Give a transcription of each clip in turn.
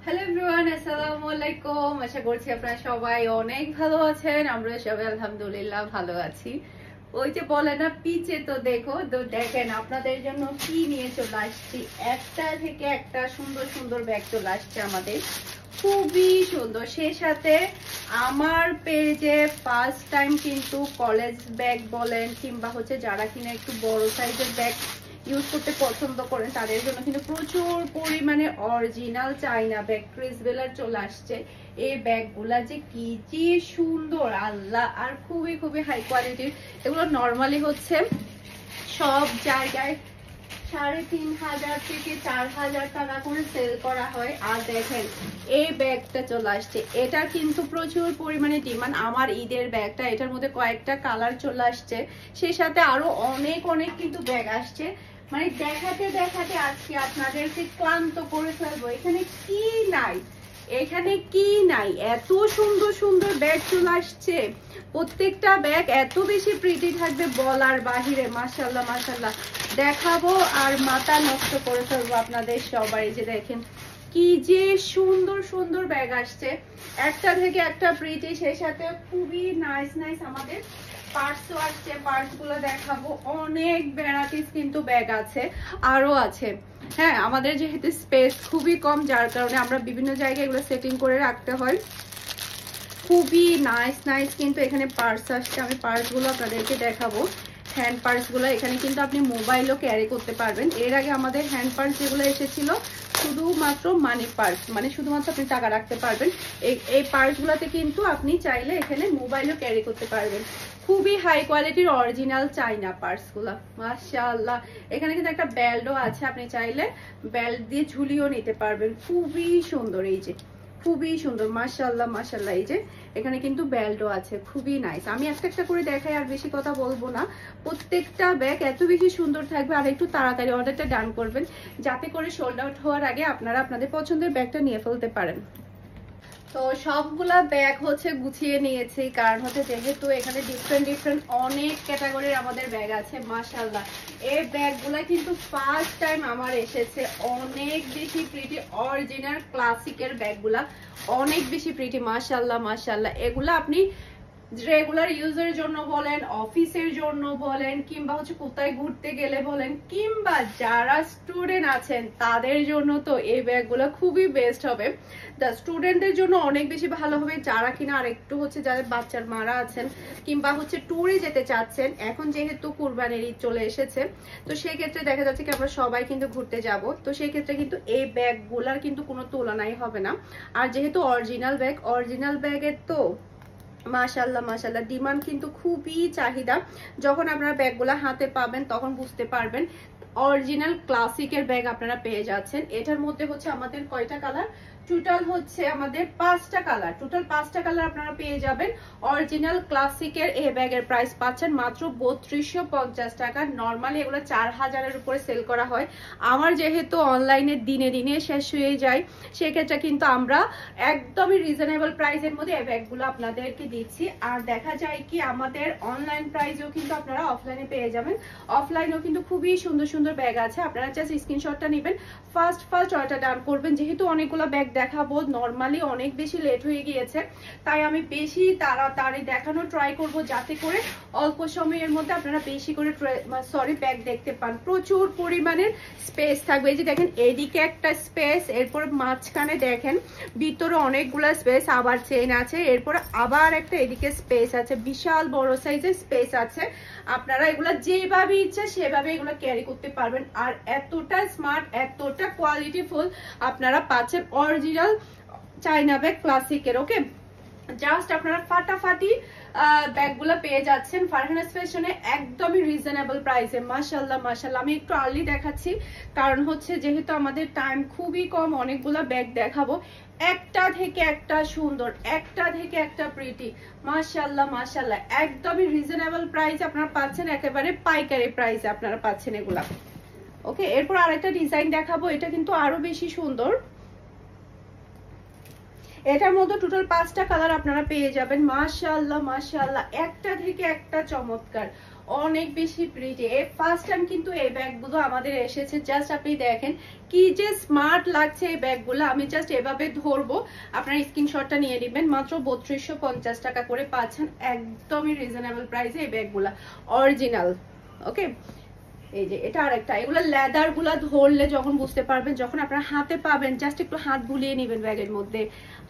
Hello everyone, আসসালামু আলাইকুম। আশা করছি আপনারা সবাই অনেক ভালো আছেন। আমরা সবাই আলহামদুলিল্লাহ ভালো আছি। ওই যে বলে না পিচে তো দেখো, তো দেখেন আপনাদের জন্য কি নিয়ে চলে আসছি। একটা থেকে একটা সুন্দর সুন্দর ব্যাগ চলে আসছে আমাদের, খুবই সুন্দর। সেই সাথে আমার পেজে ফার্স্ট টাইম কিন্তু কলেজ ব্যাগ বলেন কিংবা হচ্ছে যারা কিনা একটু বড় সাইজের ব্যাগ ইউজ করতে পছন্দ করেন তাদের জন্য কিন্তু প্রচুর পরিমাণে অরিজিনাল চাইনা ব্যাগ ক্রিসবেলার চলে আসছে। এই ব্যাগগুলা যে কি যে সুন্দর আল্লাহ, আর খুবই খুবই হাই কোয়ালিটির। এগুলো নর্মালি হচ্ছে সব জায়গায় ৩,৫০০ থেকে ৪,০০০ টাকা করে সেল করা হয়। আর দেখেন এই ব্যাগটা চলে আসছে, এটা কিন্তু প্রচুর পরিমাণে ডিমান্ড। আমার ঈদের ব্যাগটা, এটার মধ্যে কয়েকটা কালার চলে আসছে, সেই সাথে আরো অনেক অনেক কিন্তু ব্যাগ আসছে। মানে দেখাতে দেখাতে আজকে আপনাদেরকে ক্লান্ত করে ফেলবো। এখানে কি নাই, এখানে কি নাই, এত সুন্দর সুন্দর ব্যাগ চলে আসছে। প্রত্যেকটা ব্যাগ এত বেশি প্রিটি থাকবে বলার বাহিরে। মাশাআল্লাহ মাশাআল্লাহ, দেখাবো আর মাথা নষ্ট করে ফেলবো আপনাদের সবাই। যে দেখেন কি যে সুন্দর সুন্দর ব্যাগ আসছে, একটা থেকে একটা প্রিটি, সেই সাথে খুবই নাইস নাইস আমাদের পার্সও আসছে। পার্স গুলো দেখাবো, অনেক ভ্যারাইটিস কিন্তু ব্যাগ আছে, আরো আছে। হ্যাঁ, আমাদের যেহেতু স্পেস খুবই কম, যার কারণে আমরা বিভিন্ন জায়গায় এগুলো সেটিং করে রাখতে হয়। খুবই নাইস নাইস কিন্তু এখানে পার্স আসছে। আমি পার্স গুলো আপনাদেরকে দেখাবো। হ্যান্ড পার্স গুলো এখানে কিন্তু আপনি মোবাইলও ক্যারি করতে পারবেন। এর আগে আমাদের হ্যান্ড পার্স যেগুলো এসেছিল শুধুমাত্র মানি পার্স, মানে শুধুমাত্র আপনি টাকা রাখতে পারবেন। এই পার্স গুলাতে কিন্তু আপনি চাইলে এখানে মোবাইলও ক্যারি করতে পারবেন। খুবই হাই কোয়ালিটির অরিজিনাল চাইনা পার্স গুলা, মাশাআল্লাহ। এখানে কিন্তু একটা বেল্টও আছে, আপনি চাইলে বেল্ট দিয়ে ঝুলিয়েও নিতে পারবেন। খুবই সুন্দর, এই যে খুবই সুন্দর, মাশাআল্লাহ মাশাআল্লাহ। এই যে এখানে কিন্তু বেল্টও আছে, খুবই নাইস। আমি একটা একটা করে দেখাই, আর বেশি কথা বলবো না। প্রত্যেকটা ব্যাগ এত বেশি সুন্দর থাকবে। আর একটু তাড়াতাড়ি অর্ডারটা ডান করবেন, যাতে করে সোল্ড আউট হওয়ার আগে আপনারা আপনাদের পছন্দের ব্যাগটা নিয়ে ফেলতে পারেন। তো সবগুলা ব্যাগ হচ্ছে গুছিয়ে নিয়েছি, কারণ হচ্ছে যেহেতু এখানে ডিফারেন্ট ডিফারেন্ট অনেক ক্যাটাগরির আমাদের ব্যাগ আছে। মাশাআল্লাহ, এই ব্যাগগুলা কিন্তু ফার্স্ট টাইম আমার এসেছে। অনেক বেশি প্রিটি, অরিজিনাল ক্লাসিকের ব্যাগগুলা অনেক বেশি প্রিটি। মাশাআল্লাহ মাশাআল্লাহ, এগুলা আপনি রেগুলার ইউজের জন্য বলেন, অফিসের জন্য বলেন, কিংবা হচ্ছে কোথায় ঘুরতে গেলে বলেন, কিংবা যারা স্টুডেন্ট আছেন তাদের জন্য তো এই ব্যাগগুলো খুবই বেস্ট হবে। স্টুডেন্টদের জন্য অনেক বেশি ভালো হবে, যারা কিনা আর একটু হচ্ছে যাদের বাচ্চার মারা আছেন কিংবা হচ্ছে ট্যুরে যেতে চাচ্ছেন। এখন যেহেতু কুরবানির ঈদ চলে এসেছে, তো সেই ক্ষেত্রে দেখা যাচ্ছে কি আমরা সবাই কিন্তু ঘুরতে যাব, তো সেই ক্ষেত্রে কিন্তু এই ব্যাগগুলার কিন্তু কোনো তুলনাই হবে না। আর যেহেতু অরিজিনাল ব্যাগ, অরিজিনাল ব্যাগের তো মাশাআল্লাহ মাশাআল্লাহ ডিমান্ড কিন্তু খুবই চাহিদা। যখন আপনারা ব্যাগগুলা হাতে পাবেন তখন বুঝতে পারবেন অরিজিনাল ক্লাসিকের ব্যাগ আপনারা পেয়ে যাচ্ছেন। এটার মধ্যে হচ্ছে আমাদের কয়টা কালার, টোটাল হচ্ছে আমাদের 5টা কালার। টোটাল 5টা কালার আপনারা পেয়ে যাবেন। অরিজিনাল ক্লাসিকের এই ব্যাগের প্রাইস পাচ্ছেন মাত্র ৩২৫০ টাকা। নর্মালি এগুলো ৪,০০০-এর উপরে সেল করা হয়। আমার যেহেতু অনলাইনে দিনে দিনে শেষ হয়ে যায়, সেক্ষেত্রে কিন্তু আমরা একদমই রিজনেবল প্রাইসের মধ্যে এই ব্যাগগুলো আপনাদেরকে দিচ্ছি। আর দেখা যায় কি আমাদের অনলাইন প্রাইসেও কিন্তু আপনারা অফলাইনে পেয়ে যাবেন। অফলাইনেও কিন্তু খুবই সুন্দর সুন্দর ব্যাগ আছে, আপনারা জাস্ট স্ক্রিনশটটা নেবেন, ফার্স্ট অর্ডার ডান করবেন। যেহেতু অনেকগুলো ব্যাগ দেখাবো, নর্মালি অনেক বেশি লেট হয়ে গিয়েছে, তাই আমি বেশি তাড়াতাড়ি দেখানো ট্রাই করব, যাতে করে অল্প সময়ের মধ্যে আপনারা বেশি করে ব্যাগ দেখতে পান। প্রচুর পরিমাণের স্পেস থাকবে। এই যে দেখেন এদিকে একটা স্পেস, এরপর মাঝখানে দেখেন ভিতরে অনেকগুলো স্পেস, আবার চেন আছে, এরপর আবার একটা এদিকে স্পেস আছে, বিশাল বড় সাইজের স্পেস আছে। আপনারা এগুলা যেভাবে ইচ্ছা সেভাবে এগুলো ক্যারি করতে পারবেন। আর এতটা স্মার্ট, এতটা কোয়ালিটিফুল আপনারা পাচ্ছেন অরিজিনাল চাইনা ব্যাগ ক্লাসিকের। ওকে, জাস্ট আপনারা ফাটাফাটি ব্যাগগুলো পেয়ে যাচ্ছেন ফারহানাস ফ্যাশনে একদমই রিজনেবল প্রাইসে। মাশাআল্লাহ মাশাআল্লাহ, আমি একটু আর্লি দেখাচ্ছি কারণ হচ্ছে যেহেতু আমাদের টাইম খুবই কম, অনেকগুলো ব্যাগ দেখাবো। একটা থেকে একটা সুন্দর, একটা থেকে একটা প্রিটি, মাশাআল্লাহ মাশাআল্লাহ, একদমই রিজনেবল প্রাইস আপনারা পাচ্ছেন, একেবারে পাইকারি প্রাইসে আপনারা পাচ্ছেন এগুলা। ওকে, এরপর আরেকটা ডিজাইন দেখাবো, এটা কিন্তু আরো বেশি সুন্দর। এটার মধ্যে টোটাল 5টা কালার আপনারা পেয়ে যাবেন। মাশাআল্লাহ মাশাআল্লাহ, একটা থেকে একটা চমৎকার, অনেক বেশি প্রিটি। এই ফার্স্ট টাইম কিন্তু এই ব্যাগগুলো আমাদের এসেছে, জাস্ট আপনি দেখেন কি যে স্মার্ট লাগছে এই ব্যাগগুলো। আমি জাস্ট এভাবে ধরবো, আপনার স্ক্রিনশটটা নিয়ে নেবেন। মাত্র 3250 টাকা করে পাচ্ছেন, একদমই রিজনেবল প্রাইসে এই ব্যাগগুলা, অরিজিনাল। ওকে, এই যে এটা আরেকটা, এগুলো লেদার গুলা ধরলে যখন বুঝতে পারবেন, যখন আপনার হাতে পাবেন জাস্ট একটু হাত বুলিয়ে নেবেন ব্যাগের মধ্যে,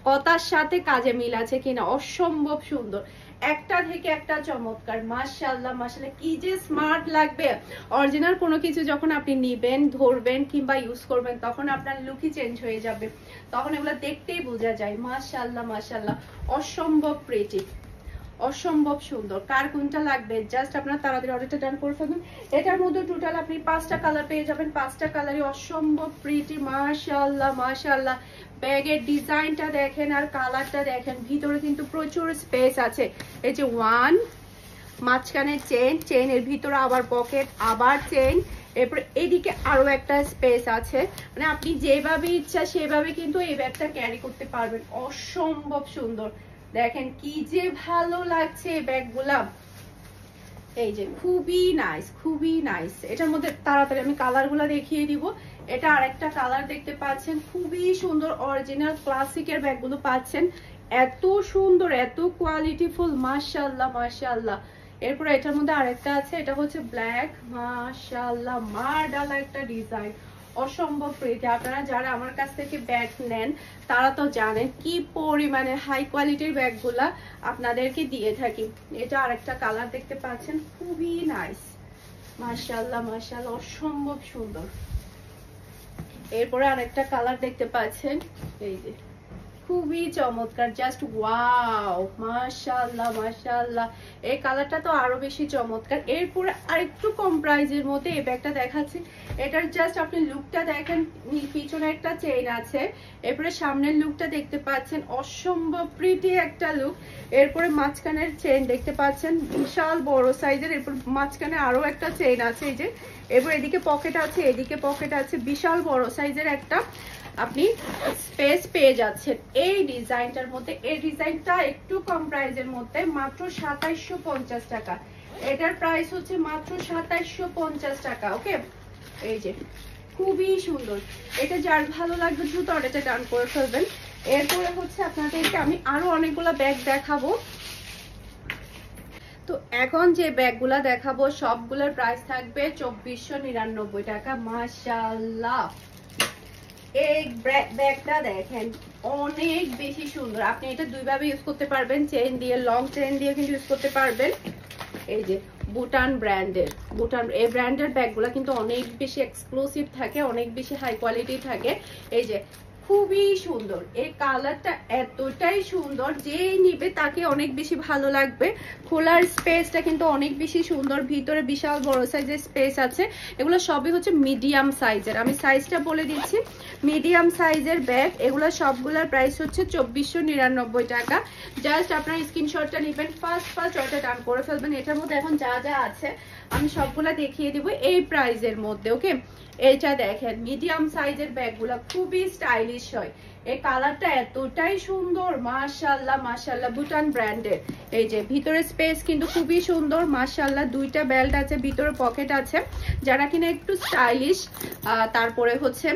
কথার সাথে কাজে মিল আছে কিনা। অসম্ভব সুন্দর, একটা থেকে একটা চমৎকার। মাশাআল্লাহ মাশাআল্লাহ, কি যে স্মার্ট লাগবে। অরিজিনাল কোনো কিছু যখন আপনি নিবেন, ধরবেন কিংবা ইউজ করবেন, তখন আপনার লুকই চেঞ্জ হয়ে যাবে, তখন এগুলো দেখতেই বোঝা যায়। মাশাআল্লাহ মাশাআল্লাহ, অসম্ভব প্রিটি, অসম্ভব সুন্দর। কার কোনটা লাগবে জাস্ট আপনার তাড়াতাড়ি অর্ডারটা ডান করে ফেলুন। এটার মধ্যে টোটাল আপনি 5টা কালার পেয়ে যাবেন, 5টা কালারই অসম্ভব প্রিটি। মাশাআল্লাহ মাশাআল্লাহ, ব্যাগের ডিজাইনটা দেখেন আর কালারটা দেখেন, ভিতরে কিন্তু প্রচুর স্পেস আছে। এই যে ওয়ান, মাঝখানে চেন, চেনের ভিতরে আবার পকেট, আবার চেন, এরপর এদিকে আরো একটা স্পেস আছে। মানে আপনি যেভাবে ইচ্ছা সেভাবে কিন্তু এই ব্যাগটা ক্যারি করতে পারবেন। অসম্ভব সুন্দর, দেখেন কি যে ভালো লাগছে এই ব্যাগগুলা। এই যে খুবই নাইস, খুবই নাইস। এটার মধ্যে তাড়াতাড়ি আমি কালারগুলো দেখিয়ে দিব। এটা আরেকটা কালার দেখতে পাচ্ছেন, খুবই সুন্দর অরিজিনাল ক্লাসিকের ব্যাগগুলো পাচ্ছেন, এত সুন্দর, এত কোয়ালিটিফুল। মাশাআল্লাহ মাশাআল্লাহ। এরপর এটার মধ্যে আরেকটা আছে, এটা হচ্ছে ব্ল্যাক। মাশাআল্লাহ, মারডালা একটা ডিজাইন, অসম্ভব প্রিটি। আপনারা যারা আমার কাছ থেকে ব্যাগ নেন তারা তো জানেন কি পরিমাণে হাই কোয়ালিটির ব্যাগগুলা আপনাদেরকে দিয়ে থাকি। এটা আরেকটা কালার দেখতে পাচ্ছেন, খুবই নাইস। মাশাআল্লাহ মাশাআল্লাহ, অসম্ভব সুন্দর। এরপরে আরেকটা কালার দেখতে পাচ্ছেন, এই যে খুবই চমৎকার, জাস্ট ওয়াও। মাশাআল্লাহ মাশাআল্লাহ, এই কালারটা তো আরো বেশি চমৎকার। এরপরে আরেকটু কম প্রাইজের মধ্যে এই ব্যাগটা দেখাচ্ছি। এটার জাস্ট আপনি লুকটা দেখেন, পিছনে একটা চেইন আছে, এরপরে সামনের লুকটা দেখতে পাচ্ছেন, অসম্ভব প্রিটি একটা লুক। এরপরে মাঝখানের চেইন দেখতে পাচ্ছেন, বিশাল বড় সাইজের। এরপর মাঝখানে আরো একটা চেইন আছে, এই যে। এরপর এদিকে পকেট আছে, এদিকে পকেট আছে, বিশাল বড় সাইজের একটা আপনি স্পেস পেয়ে যাচ্ছেন এই ডিজাইনটার মধ্যে। এই ডিজাইনটা একটু কম প্রাইসের মধ্যে, মাত্র 2750 টাকা। এটার প্রাইস হচ্ছে মাত্র 2750 টাকা। ওকে, এই যে খুবই সুন্দর। এটা যার ভালো লাগবে দ্রুত অর্ডারটা ডান করে ফেলবেন। এরপরে হচ্ছে আপনাদেরকে আমি আরো অনেকগুলো ব্যাগ দেখাবো। তো এখন যে ব্যাগগুলা দেখাবো সবগুলোর প্রাইস থাকবে 2499 টাকা। মাশাআল্লাহ, এই ব্যাগটা দেখেন অনেক বেশি সুন্দর। আপনি এটা দুইভাবে ইউজ করতে পারবেন, চেইন দিয়ে, লং চেইন দিয়ে কিন্তু ইউজ করতে পারবেন। এই যে বুটান ব্র্যান্ডের, বুটান এই ব্র্যান্ডের ব্যাগগুলা কিন্তু অনেক বেশি এক্সক্লুসিভ থাকে, অনেক বেশি হাই কোয়ালিটি থাকে। এই যে খুবই সুন্দর, এই কালারটা এতটাই সুন্দর, যে নিবে তাকে অনেক বেশি ভালো লাগবে। খোলার স্পেসটা কিন্তু অনেক বেশি সুন্দর, ভিতরে বিশাল বড় সাইজের স্পেস আছে। এগুলো সবই হচ্ছে মিডিয়াম সাইজের, আমি সাইজটা বলে দিচ্ছি, মিডিয়াম সাইজের ব্যাগ। এগুলো সবগুলোর প্রাইস হচ্ছে 2499 টাকা। জাস্ট আপনার স্ক্রিনশটটা নেবেন, ফার্স্ট অর্ডার ডান করে ফেলবেন। এটার মধ্যে এখন যা যা আছে আমি সবগুলা দেখিয়ে দিব এই প্রাইজের মধ্যে। ওকে, এটা দেখেন মিডিয়াম সাইজের ব্যাগগুলা খুবই স্টাইলিশ হয়। এই কালারটা এতটাই সুন্দর, মাশাআল্লাহ মাশাআল্লাহ, বুটান ব্র্যান্ডের। এই যে ভিতরে স্পেস কিন্তু খুবই সুন্দর, মাশাআল্লাহ। দুইটা বেল্ট আছে, ভিতরে পকেট আছে। যারা কিনা একটু স্টাইলিশ তারপরে হচ্ছে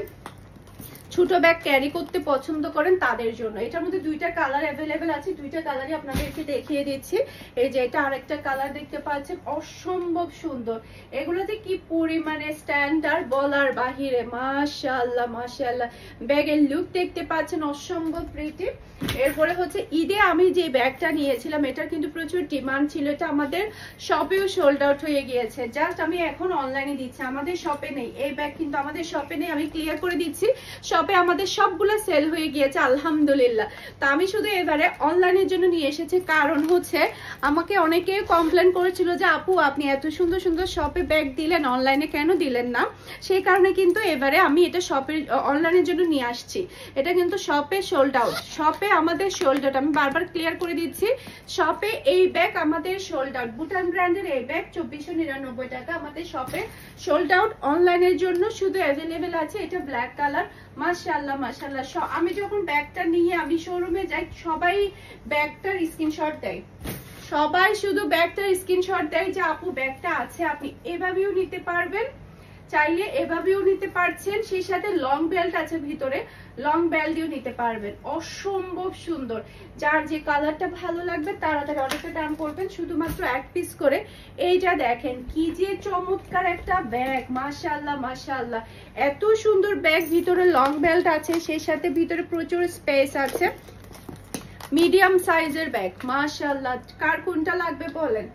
ছোট ব্যাগ ক্যারি করতে পছন্দ করেন তাদের জন্য। এটার মধ্যে দুইটা কালার অ্যাভেলেবেল আছে, দুইটা কালারই আপনাদেরকে দেখিয়ে দিচ্ছি। এই যে এটা আরেকটা কালার দেখতে পাচ্ছেন, অসম্ভব সুন্দর। এগুলোতে কি পরিমাণে স্ট্যান্ডার্ড বলার বাহিরে। মাশাআল্লাহ মাশাআল্লাহ, ব্যাগের লুক দেখতে পাচ্ছেন অসম্ভব প্রিটি। এরপরে হচ্ছে ঈদে আমি যে ব্যাগটা নিয়েছিলাম এটার কিন্তু প্রচুর ডিমান্ড ছিল, এটা আমাদের শপেও সোল্ড আউট হয়ে গিয়েছে। জাস্ট আমি এখন অনলাইনে দিচ্ছি, আমাদের শপে নেই এই ব্যাগ, কিন্তু আমাদের শপে নেই, আমি ক্লিয়ার করে দিচ্ছি। শপে আমাদের সবগুলো সেল হয়ে গিয়েছে আলহামদুলিল্লাহ। তো আমি শুধু এবারে অনলাইনের জন্য নিয়ে এসেছি, কারণ হচ্ছে আমাকে অনেকে কমপ্লেন করেছিল যে আপু আপনি এত সুন্দর সুন্দর শপে ব্যাগ দিলেন, অনলাইনে কেন দিলেন না। সেই কারণে কিন্তু এবারে আমি এটা শপের অনলাইনের জন্য নিয়ে আসছি। এটা কিন্তু শপে সোল্ড আউট, শপে আমাদের সোল্ড আউট, আমি বারবার ক্লিয়ার করে দিচ্ছি। শপে এই ব্যাগ আমাদের সোল্ড আউট, বুটান ব্র্যান্ডের এই ব্যাগ 2499 টাকা আমাদের শপে সোল্ড আউট। অনলাইনের জন্য শুধু অ্যাভেলেবেল আছে এটা ব্ল্যাক কালার। মাশাআল্লাহ মাশাআল্লাহ, আমি যখন ব্যাগটা নিয়ে আমি শোরুমে যাই সবাই ব্যাগটার স্ক্রিনশট দেয়, সবাই শুধু ব্যাগটার স্ক্রিনশট দেয় যে আপু ব্যাগটা আছে, আপনি এভাবেও নিতে পারবেন, চাইলে এভাবেও নিতে পারছেন, সেই সাথে লং বেল্ট আছে ভিতরে, লং বেল্ট দিয়েও নিতে পারবেন। অসম্ভব সুন্দর, যার যে কালারটা ভালো লাগবে তাড়াতাড়ি অর্ডারটা ডান করবেন, শুধুমাত্র এক পিস করে। এইটা দেখেন কি যে চমৎকার একটা ব্যাগ, মাশাআল্লাহ মাশাআল্লাহ, এত সুন্দর ব্যাগ, ভিতরে লং বেল্ট আছে, সেই সাথে ভিতরে প্রচুর স্পেস আছে, মিডিয়াম সাইজের ব্যাগ, মাশাআল্লাহ। কার কোনটা লাগবে বলেন,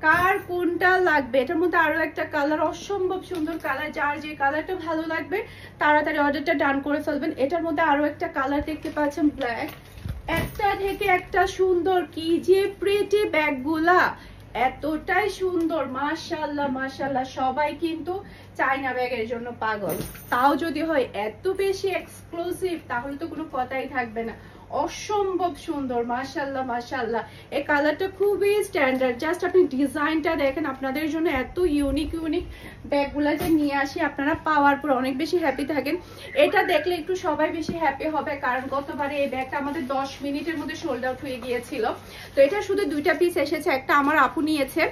কার কোনটা লাগবে? এটার মধ্যে আরো একটা কালার, অসম্ভব সুন্দর কালার, যার যে কালারটা ভালো লাগবে তাড়াতাড়ি অর্ডারটা ডান করে ফেলবেন। এটার মধ্যে আরো একটা কালার দেখতে পাচ্ছেন ব্ল্যাক, একটা থেকে একটা সুন্দর, কি যে প্রিটি ব্যাগগুলা, এতটাই সুন্দর, মাশাআল্লাহ মাশাআল্লাহ। সবাই কিন্তু চায়না ব্যাগের জন্য পাগল, তাও যদি হয় এত বেশি এক্সক্লুসিভ তাহলে তো কোনো কথাই থাকবে না। অসম্ভব সুন্দর, মাশাআল্লাহ মাশাআল্লাহ। এই কালারটা খুবই স্ট্যান্ডার্ড, জাস্ট আপনি ডিজাইনটা দেখেন। আপনাদের জন্য এত ইউনিক ইউনিক ব্যাগগুলা যে নিয়ে আসি, আপনারা পাওয়ার পর অনেক বেশি হ্যাপি থাকেন। এটা দেখলে একটু সবাই বেশি হ্যাপি হবে, কারণ গতবারে এই ব্যাগটা আমাদের 10 মিনিটের মধ্যে সোল্ড আউট হয়ে গিয়েছিল। তো এটা শুধু 2টা পিস এসেছে, একটা আমার আপু নিয়েছে,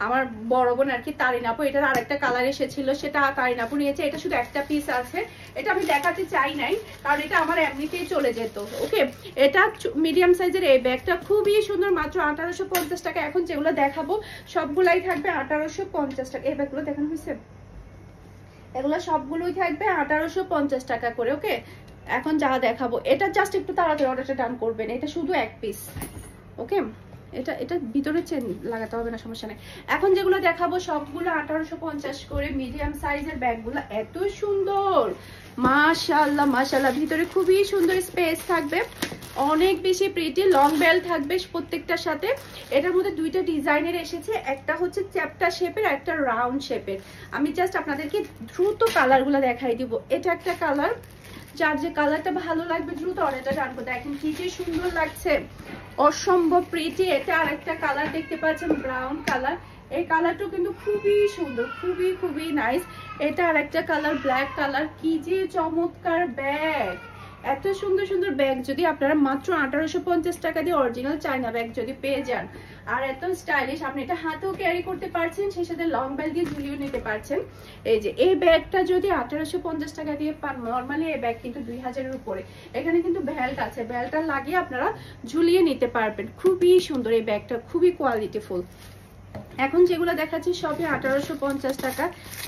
আমার বড় বোন আর কি, তারিন আপু। এটার আরেকটা কালার এসেছিল, সেটা তারিন আপু নিয়েছে। এটা শুধু একটা পিস আছে, এটা আমি দেখাতে চাই নাই কারণ এটা আমার এমনিতেই চলে যেত। ওকে, এটা মিডিয়াম সাইজের এই ব্যাগটা খুবই সুন্দর, মাত্র 1850 টাকা। এখন যেগুলো দেখাবো সবগুলাই থাকবে 1850 টাকা। এই ব্যাগগুলো দেখানো হয়েছে, এগুলো সবগুলোই থাকবে 1850 টাকা করে। ওকে, এখন যা দেখাবো এটা জাস্ট একটু তাড়াতাড়ি অর্ডারটা ডান করবেন। এটা শুধু এক পিস। ওকে, এটা ভিতরে চেন লাগাতে হবে না, সমস্যা নেই। এখন যেগুলো দেখাবো সবগুলো 1850 করে। মিডিয়াম সাইজের ব্যাগগুলো এত সুন্দর, মাশাআল্লাহ মাশাআল্লাহ। ভিতরে খুবই সুন্দর স্পেস থাকবে, অনেক বেশি প্রিটি, লং বেল্ট থাকবে প্রত্যেকটার সাথে। এটার মধ্যে 2টা ডিজাইনের এসেছে, একটা হচ্ছে চ্যাপ্টা শেপের, একটা রাউন্ড শেপের। আমি জাস্ট আপনাদেরকে দ্রুত কালারগুলো দেখাই দিব। এটা একটা কালার, যার যে কালারটা ভালো লাগবে দ্রুত অর্ডারটা জানবো। দেখেন কি যে সুন্দর লাগছে, অসম্ভব প্রিটি। এটা আরেকটা কালার দেখতে পাচ্ছেন, ব্রাউন কালার। এই কালারটাও কিন্তু খুবই সুন্দর, খুবই খুবই নাইস। এটা আরেকটা কালার, ব্ল্যাক কালার। কি যে চমৎকার ব্যাগ, এত সুন্দর সুন্দর ব্যাগ যদি আপনারা মাত্র 1850 টাকা দিয়ে অরিজিনাল চায়না ব্যাগ যদি পেয়ে যান, আর এত স্টাইলিশ, আপনি এটা হাতেও ক্যারি করতে পারছেন, সেই সাথে লং বেল্ট দিয়ে ঝুলিয়ে নিতে পারছেন। এই যে এই ব্যাগটা যদি 1850 টাকা দিয়ে পান, নর্মালি এই ব্যাগ কিন্তু 2000 এর উপরে। এখানে কিন্তু বেল্ট আছে, বেল্টটা লাগিয়ে আপনারা ঝুলিয়ে নিতে পারবেন। খুবই সুন্দর এই ব্যাগটা, খুবই কোয়ালিটিফুল। এখন যেগুলো দেখাচ্ছি সবই 1850 টাকা।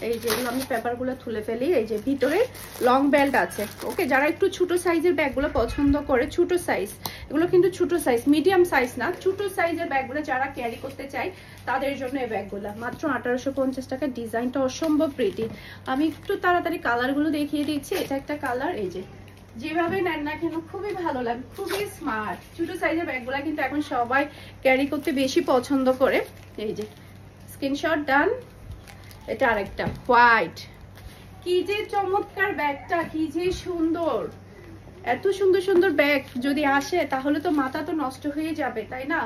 এই যেগুলো আমি পেপারগুলো তুলে ফেলি, এই যে ভিতরে লং বেল্ট আছে। ওকে, যারা একটু ছোট সাইজের ব্যাগগুলো পছন্দ করে, ছোট সাইজ, এগুলো কিন্তু ছোট সাইজ, মিডিয়াম সাইজ না, ছোট সাইজের ব্যাগগুলো যারা ক্যারি করতে চায় তাদের জন্য এই ব্যাগগুলো মাত্র 1850 টাকা। ডিজাইনটা অসম্ভব প্রিটি। আমি একটু তাড়াতাড়ি কালারগুলো দেখিয়ে দিচ্ছি। এটা একটা কালার, এই যে যেভাবে নেন না কেন খুবই ভালো লাগে, খুবই স্মার্ট। ছোট সাইজের ব্যাগগুলা কিন্তু এখন সবাই ক্যারি করতে বেশি পছন্দ করে। এই যে স্ক্রিনশট ডান। এটা আরেকটা হোয়াইট, কি যে চমৎকার ব্যাগটা, কি যে সুন্দর। এত সুন্দর সুন্দর ব্যাগ যদি আসে তাহলে তো মাথা তো নষ্ট হয়ে যাবে, তাই না?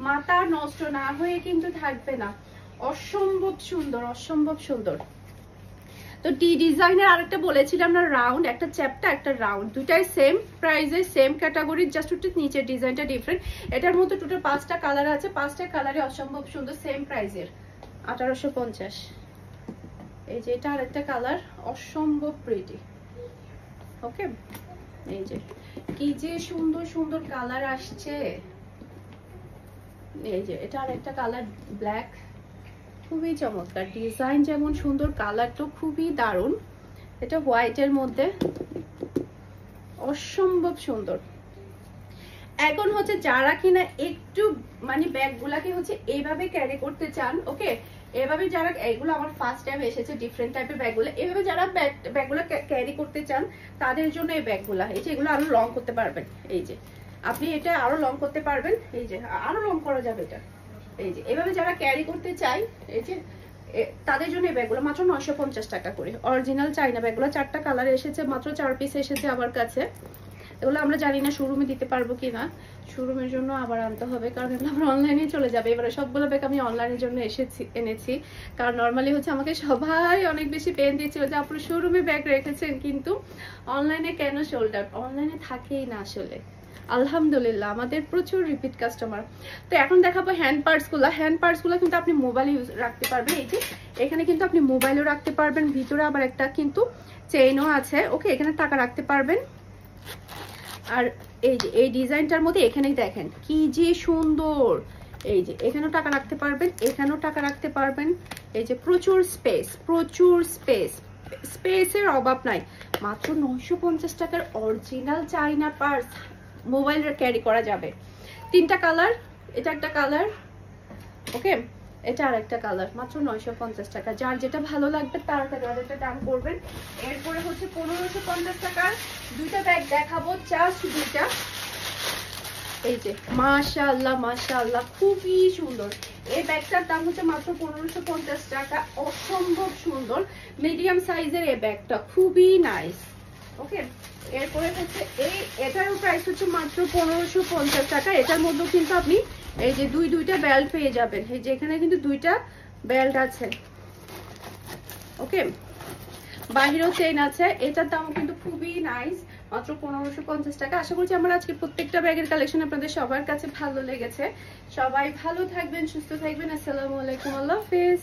মাথা নষ্ট না হয়ে কিন্তু থাকবে না। অসম্ভব সুন্দর, অসম্ভব সুন্দর। তো টি ডিজাইনের আরেকটা বলেছিলাম না, রাউন্ড, একটা চ্যাপ্টা একটা রাউন্ড, দুটাই সেম প্রাইসে, সেম ক্যাটাগরি, জাস্ট একটু নিচের ডিজাইনটা ডিফারেন্ট। এটার মধ্যে টোটাল 5টা কালার আছে, 5টা কালারে অসম্ভব সুন্দর, সেম প্রাইসের 1850। এই যে এটা আরেকটা কালার, অসম্ভব প্রিটি। ওকে, এই যে কি যে সুন্দর সুন্দর কালার আসছে। এই যে এটা আরেকটা কালার, ব্ল্যাক, খুবই চমৎকার। ডিজাইন যেমন সুন্দর, কালার তো খুবই দারুণ। এটা হোয়াইটের মধ্যে, অসম্ভব সুন্দর। এখন হচ্ছে যারা কিনা একটু মানে ব্যাগগুলাকে হচ্ছে এইভাবে ক্যারি করতে চান, ওকে, এভাবে যারা, এগুলো আমার ফার্স্ট টাইম এসেছে ডিফারেন্ট টাইপের ব্যাগগুলো, এভাবে যারা ব্যাগগুলো ক্যারি করতে চান তাদের জন্য এই ব্যাগগুলা। এই যে এগুলো আরো লং করতে পারবেন, এই যে আপনি এটা আরো লং করতে পারবেন, এই যে আরো লং করা যাবে এটা। এই যে এভাবে যারা ক্যারি করতে চাই, এই যে তাদের জন্য এই ব্যাগগুলো মাত্র 950 টাকা করে। অরিজিনাল চাইনা ব্যাগগুলো 4টা কালার এসেছে, মাত্র 4 পিস এসেছে আমার কাছে। এগুলো আমরা জানি না শোরুমে দিতে পারবো কিনা, শোরুমের জন্য আবার আনতে হবে, কারণ এগুলো আমার অনলাইনে চলে যাবে। এবারে সবগুলো ব্যাগ আমি অনলাইনের জন্য এনেছি, কারণ নর্মালি হচ্ছে আমাকে সবাই অনেক বেশি পেন দিয়েছিল যে আপনার শোরুমে ব্যাগ রেখেছেন কিন্তু অনলাইনে কেন সোল্ড আউট। অনলাইনে থাকেই না আসলে, আলহামদুলিল্লাহ আমাদের প্রচুর রিপিট কাস্টমার। তো এখন দেখাবো হ্যান্ড পার্টসগুলো কিন্তু আপনি মোবাইলে ইউজ রাখতে পারবেন। এই যে এখানে কিন্তু আপনি মোবাইলও রাখতে পারবেন, ভিতরে আবার একটা কিন্তু চেইনও আছে। ওকে, এখানে টাকা রাখতে পারবেন। আর এই যে এই ডিজাইনটার মধ্যে এখানেই দেখেন কি যে সুন্দর, এই যে এখানেও টাকা রাখতে পারবেন, এখানেও টাকা রাখতে পারবেন। এই যে প্রচুর স্পেসের অভাব নাই। মাত্র 950 টাকার original China purse mobile carry করা যাবে। 3টা কালার, এটা একটা কালার, ওকে, এটা আর একটা কালার, মাত্র 950 টাকা। যার যেটা ভালো লাগবে তাড়াতাড়ি অর্ডারটা ডান করবেন। এরপরে হচ্ছে 1550 টাকার 2টা ব্যাগ দেখাবো, জাস্ট 2টা। এই যে মাশাআল্লাহ খুবই সুন্দর। এই ব্যাগটার দাম হচ্ছে মাত্র 1550 টাকা। অসম্ভব সুন্দর মিডিয়াম সাইজের এই ব্যাগটা, খুবই নাইস। ওকে, এরপরে হচ্ছে এটারও প্রাইস হচ্ছে মাত্র 1550 টাকা। এটার মধ্যেও কিন্তু আপনি এই যে দুইটা বেল্ট পেয়ে যাবেন। এই যে এখানে কিন্তু 2টা বেল্ট আছে। ওকে, বাহিরেও চেইন আছে। এটার দামও কিন্তু খুবই নাইস, মাত্র 1550 টাকা। আশা করছি আমার আজকে প্রত্যেকটা ব্যাগের কালেকশন আপনাদের সবার কাছে ভালো লেগেছে। সবাই ভালো থাকবেন, সুস্থ থাকবেন। আসসালামু আলাইকুম, আল্লাহ হাফেজ।